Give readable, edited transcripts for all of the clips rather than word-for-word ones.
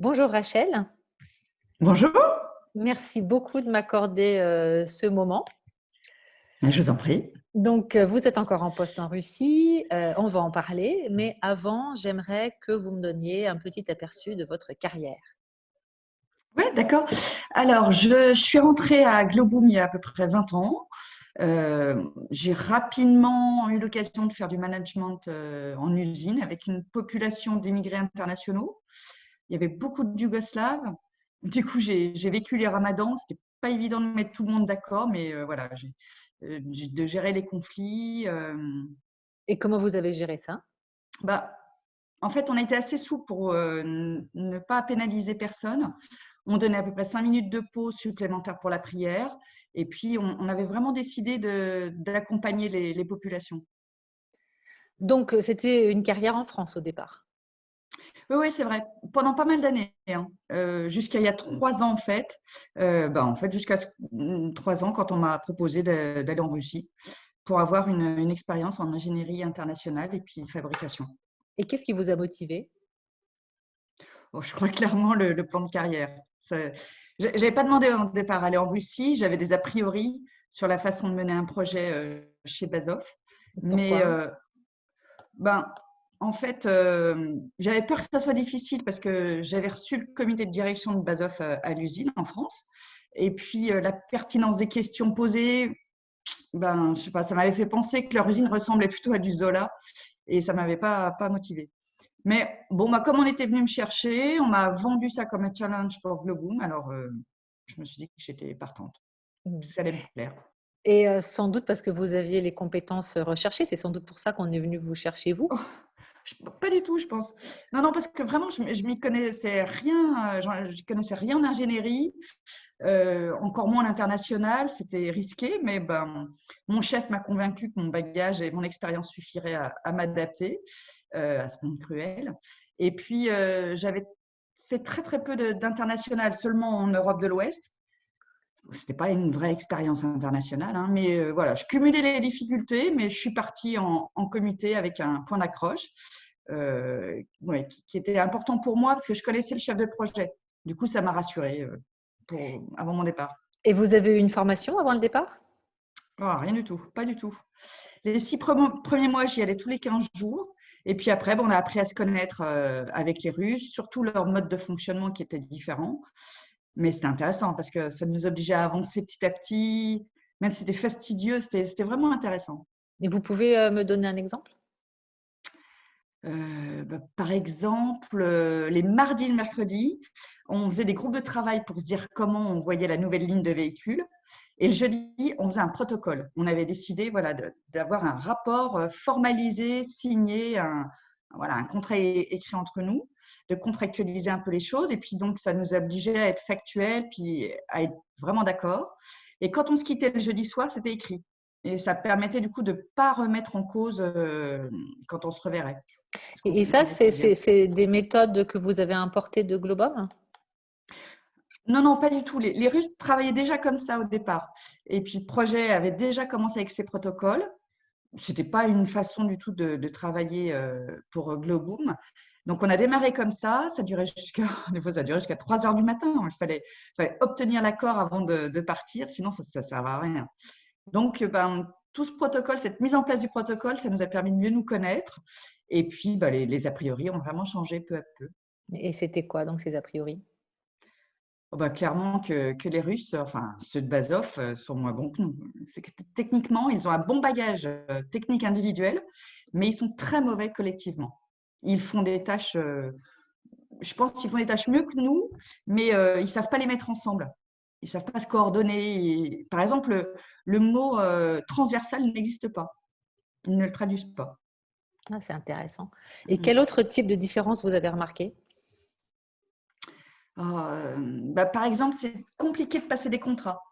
Bonjour Rachel, Bonjour, merci beaucoup de m'accorder ce moment. je vous en prie. Donc, vous êtes encore en poste en Russie, on va en parler, mais avant, j'aimerais que vous me donniez un petit aperçu de votre carrière. Oui, d'accord. Alors, je suis rentrée à Globoom il y a à peu près 20 ans. J'ai rapidement eu l'occasion de faire du management en usine avec une population d'immigrés internationaux. Il y avait beaucoup de Yougoslaves. Du coup, j'ai vécu les ramadans. C'était pas évident de mettre tout le monde d'accord, mais voilà, de gérer les conflits. Et comment vous avez géré ça? Bah, En fait, on a été assez souple pour ne pas pénaliser personne. On donnait à peu près 5 minutes de pause supplémentaire pour la prière. Et puis, on avait vraiment décidé d'accompagner les populations. Donc, c'était une carrière en France au départ. Oui, oui, c'est vrai. Pendant pas mal d'années, hein. Jusqu'à il y a 3 ans, en fait, jusqu'à 3 ans, quand on m'a proposé d'aller en Russie pour avoir une expérience en ingénierie internationale et puis fabrication. Et qu'est-ce qui vous a motivé? Bon, je crois clairement le plan de carrière. J'avais pas demandé au départ à aller en Russie. J'avais des a priori sur la façon de mener un projet chez Bazov. Mais Pourquoi? ben, en fait, j'avais peur que ça soit difficile parce que j'avais reçu le comité de direction de Bazov à l'usine en France. Et puis, la pertinence des questions posées, je sais pas, ça m'avait fait penser que leur usine ressemblait plutôt à du Zola et ça m'avait pas motivée. Mais bon, comme on était venu me chercher, on m'a vendu ça comme un challenge pour Globoom. Alors, je me suis dit que j'étais partante, Mmh. que ça allait me plaire. Et sans doute parce que vous aviez les compétences recherchées, c'est sans doute pour ça qu'on est venu vous chercher vous? Oh, pas du tout, je pense. Non, non, parce que vraiment, je m'y connaissais rien. Je connaissais rien en ingénierie, encore moins en international. C'était risqué, mais mon chef m'a convaincu que mon bagage et mon expérience suffiraient à m'adapter à ce monde cruel. Et puis, j'avais fait très, très peu d'international, seulement en Europe de l'Ouest. C'était pas une vraie expérience internationale, hein, mais voilà, je cumulais les difficultés, mais je suis partie en comité avec un point d'accroche ouais, qui était important pour moi parce que je connaissais le chef de projet. Du coup, ça m'a rassurée avant mon départ. Et vous avez eu une formation avant le départ? Oh, rien du tout, pas du tout. Les 6 premiers mois, j'y allais tous les 15 jours. Et puis après, on a appris à se connaître avec les Russes, surtout leur mode de fonctionnement qui était différent. Mais c'était intéressant parce que ça nous obligeait à avancer petit à petit. Même si c'était fastidieux, c'était vraiment intéressant. Et vous pouvez me donner un exemple? Par exemple, les mardis et le mercredi, on faisait des groupes de travail pour se dire comment on voyait la nouvelle ligne de véhicule. Et le jeudi, on faisait un protocole. On avait décidé voilà, d'avoir un rapport formalisé, signé, voilà, un contrat écrit entre nous, de contractualiser un peu les choses. Et puis donc, ça nous obligeait à être factuel, puis à être vraiment d'accord. Et quand on se quittait le jeudi soir, c'était écrit. Et ça permettait du coup de ne pas remettre en cause quand on se reverrait. Parce qu'on Et se ça, connaissait bien. c'est des méthodes que vous avez importées de Globum? Non, non, pas du tout. Les Russes travaillaient déjà comme ça au départ. Et puis le projet avait déjà commencé avec ses protocoles. C'était pas une façon du tout de travailler pour Globoom. Donc on a démarré comme ça durait jusqu'à des fois ça durait jusqu'à 3 heures du matin. Il fallait obtenir l'accord avant de partir, sinon ça ne sert à rien. Donc tout ce protocole, cette mise en place du protocole, ça nous a permis de mieux nous connaître. Et puis les a priori ont vraiment changé peu à peu. Et c'était quoi donc ces a priori? Oh clairement que les Russes, enfin ceux de Bazov, sont moins bons que nous. C'est que techniquement, ils ont un bon bagage technique individuel, mais ils sont très mauvais collectivement. Ils font des tâches, je pense qu'ils font des tâches mieux que nous, mais ils ne savent pas les mettre ensemble. Ils ne savent pas se coordonner. Par exemple, le mot transversal n'existe pas. Ils ne le traduisent pas. Ah, c'est intéressant. Et quel Mm. autre type de différence vous avez remarqué? Par exemple, c'est compliqué de passer des contrats.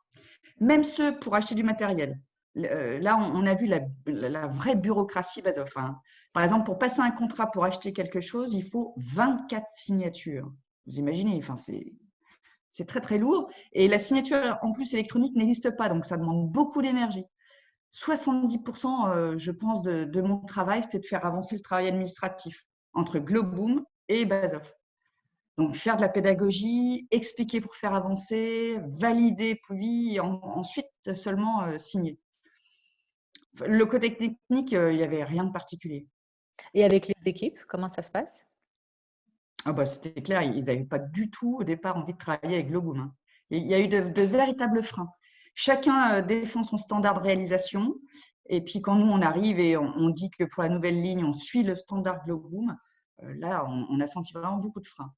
Même ceux pour acheter du matériel. Là, on a vu la vraie bureaucratie Bazov, hein. Par exemple, pour passer un contrat pour acheter quelque chose, il faut 24 signatures. Vous imaginez, enfin, c'est très très lourd. Et la signature en plus électronique n'existe pas, donc ça demande beaucoup d'énergie. 70%, je pense, de mon travail, c'était de faire avancer le travail administratif entre Globoom et Bazov. Donc, faire de la pédagogie, expliquer pour faire avancer, valider, puis ensuite seulement signer. Le côté technique, il n'y avait rien de particulier. Et avec les équipes, comment ça se passe? Ah bah, c'était clair, ils n'avaient pas du tout au départ envie de travailler avec Globoom, hein. Il y a eu de véritables freins. Chacun défend son standard de réalisation. Et puis quand nous, on arrive et on dit que pour la nouvelle ligne, on suit le standard Globoom, là, on a senti vraiment beaucoup de freins.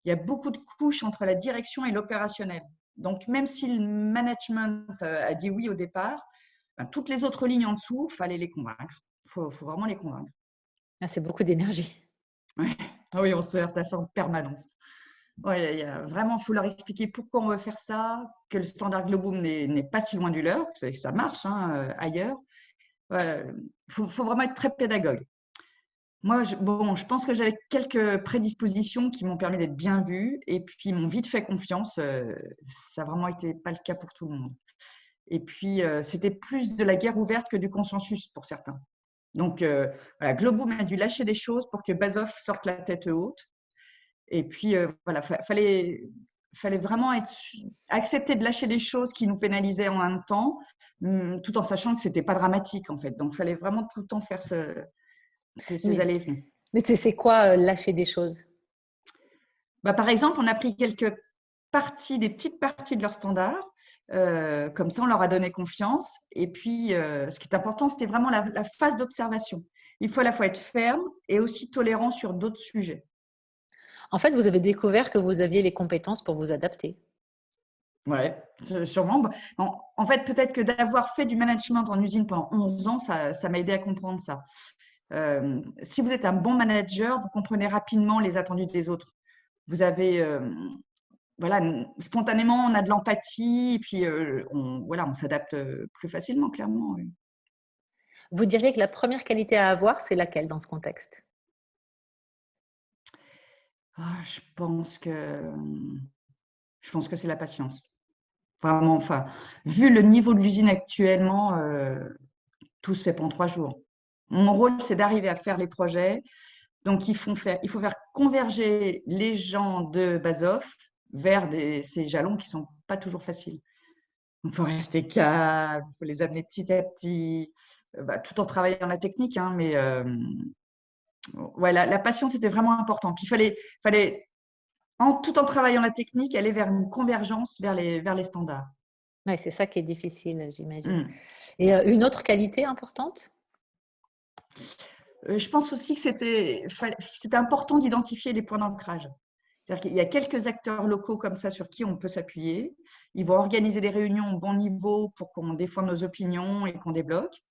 Il y a beaucoup de couches entre la direction et l'opérationnel. Donc, même si le management a dit oui au départ, ben, toutes les autres lignes en dessous, il fallait les convaincre. Il faut vraiment les convaincre. Ah, c'est beaucoup d'énergie. Ouais. Ah oui, on se heurte à ça en permanence. Ouais, vraiment, il faut leur expliquer pourquoi on veut faire ça, que le standard Globoom n'est pas si loin du leur, que ça marche hein, ailleurs. Il faut vraiment être très pédagogue. Moi, je pense que j'avais quelques prédispositions qui m'ont permis d'être bien vue et puis ils m'ont vite fait confiance. Ça n'a vraiment été pas le cas pour tout le monde. Et puis, c'était plus de la guerre ouverte que du consensus pour certains. Donc, voilà, Globoom a dû lâcher des choses pour que Basoff sorte la tête haute. Et puis, voilà, fallait vraiment accepter de lâcher des choses qui nous pénalisaient en même temps, tout en sachant que ce n'était pas dramatique, en fait. Donc, il fallait vraiment tout le temps faire ces Mais, allées et venues. mais c'est quoi lâcher des choses? Bah, par exemple, on a pris quelques parties, des petites parties de leur standard. Comme ça, on leur a donné confiance. Et puis, ce qui est important, c'était vraiment la phase d'observation. Il faut à la fois être ferme et aussi tolérant sur d'autres sujets. En fait, vous avez découvert que vous aviez les compétences pour vous adapter. Ouais, sûrement. En fait, peut-être que d'avoir fait du management en usine pendant 11 ans, ça m'a aidé à comprendre ça. Si vous êtes un bon manager, vous comprenez rapidement les attendus des autres. Vous avez, voilà, spontanément, on a de l'empathie et puis on s'adapte plus facilement, clairement. Oui. Vous diriez que la première qualité à avoir, c'est laquelle dans ce contexte? Je pense que c'est la patience. Vraiment, enfin, vu le niveau de l'usine actuellement, tout se fait pas en 3 jours. Mon rôle, c'est d'arriver à faire les projets. Donc, il faut faire converger les gens de Basoff vers ces jalons qui sont pas toujours faciles. Il faut rester calme, il faut les amener petit à petit, tout en travaillant la technique, hein, mais ouais, la patience était vraiment important. Puis fallait tout en travaillant la technique, aller vers une convergence vers les standards. Ouais, c'est ça qui est difficile, j'imagine. Mm. Et une autre qualité importante? Je pense aussi que c'était important d'identifier les points d'ancrage. C'est-à-dire qu'il y a quelques acteurs locaux comme ça sur qui on peut s'appuyer. Ils vont organiser des réunions au bon niveau pour qu'on défende nos opinions et qu'on débloque.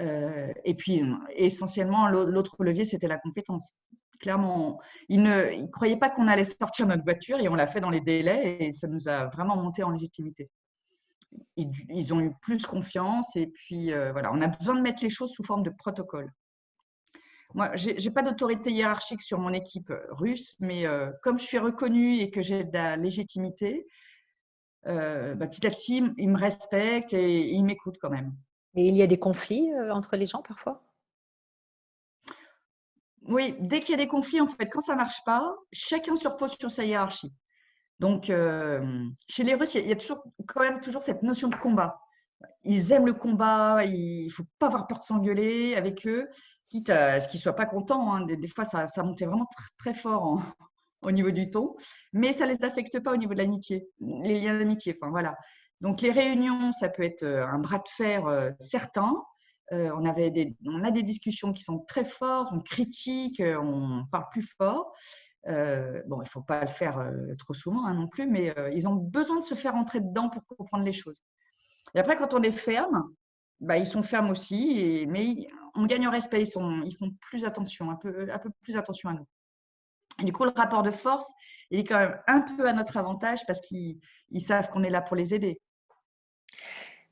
Et puis, essentiellement, l'autre levier, c'était la compétence. Clairement, ils ne croyaient pas qu'on allait sortir notre voiture et on l'a fait dans les délais et ça nous a vraiment monté en légitimité. Ils ont eu plus confiance et puis voilà, on a besoin de mettre les choses sous forme de protocole. Moi, je n'ai pas d'autorité hiérarchique sur mon équipe russe, mais comme je suis reconnue et que j'ai de la légitimité, petit à petit, ils me respectent et ils m'écoutent quand même. Et il y a des conflits entre les gens parfois? Oui, dès qu'il y a des conflits, en fait, quand ça ne marche pas, chacun se repose sur sa hiérarchie. Donc, chez les Russes, il y a toujours, quand même toujours cette notion de combat. Ils aiment le combat, il ne faut pas avoir peur de s'engueuler avec eux, quitte à ce qu'ils ne soient pas contents, hein. Des fois, ça montait vraiment très fort au niveau du ton, mais ça ne les affecte pas au niveau de l'amitié, les liens d'amitié. Enfin, voilà. Donc, les réunions, ça peut être un bras de fer certain. On a des discussions qui sont très fortes, on critique, on parle plus fort. Bon, il ne faut pas le faire trop souvent hein, non plus, mais ils ont besoin de se faire entrer dedans pour comprendre les choses. Et après, quand on est ferme, ils sont fermes aussi, mais on gagne en respect, ils font plus attention, un peu plus attention à nous. Et du coup, le rapport de force, il est quand même un peu à notre avantage parce qu'ils savent qu'on est là pour les aider.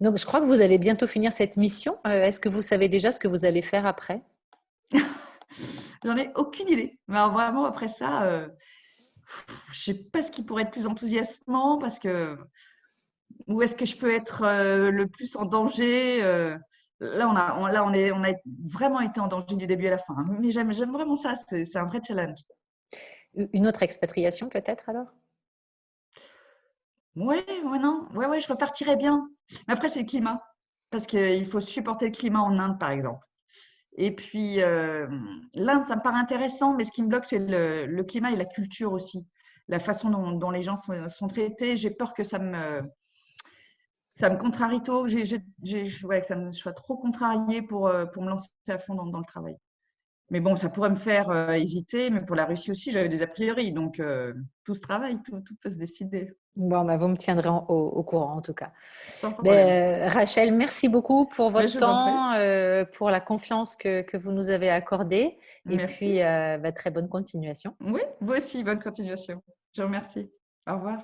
Donc, je crois que vous allez bientôt finir cette mission. Est-ce que vous savez déjà ce que vous allez faire après? J'en ai aucune idée. Mais alors, vraiment, après ça, je ne sais pas ce qui pourrait être plus enthousiasmant parce que où est-ce que je peux être le plus en danger là, on a vraiment été en danger du début à la fin. Mais j'aime vraiment ça, c'est un vrai challenge. Une autre expatriation peut-être alors? Ouais, ouais, non, ouais, ouais, je repartirais bien. Mais après, c'est le climat. Parce qu'il faut supporter le climat en Inde, par exemple. Et puis, l'Inde, ça me paraît intéressant, mais ce qui me bloque, c'est le climat et la culture aussi. La façon dont les gens sont traités. J'ai peur que ça me contrarie trop, ouais, que je sois trop contrariée pour me lancer à fond dans le travail. Mais bon, ça pourrait me faire hésiter, mais pour la Russie aussi, j'avais des a priori. Donc, tout se travaille, tout peut se décider, Bon, bah, vous me tiendrez au courant en tout cas. sans problème. Ben, Rachel, merci beaucoup pour Mais votre je vous en prie. temps, pour la confiance que vous nous avez accordée. Et Merci. puis, bah, très bonne continuation. Oui, vous aussi, bonne continuation. Je vous remercie. Au revoir.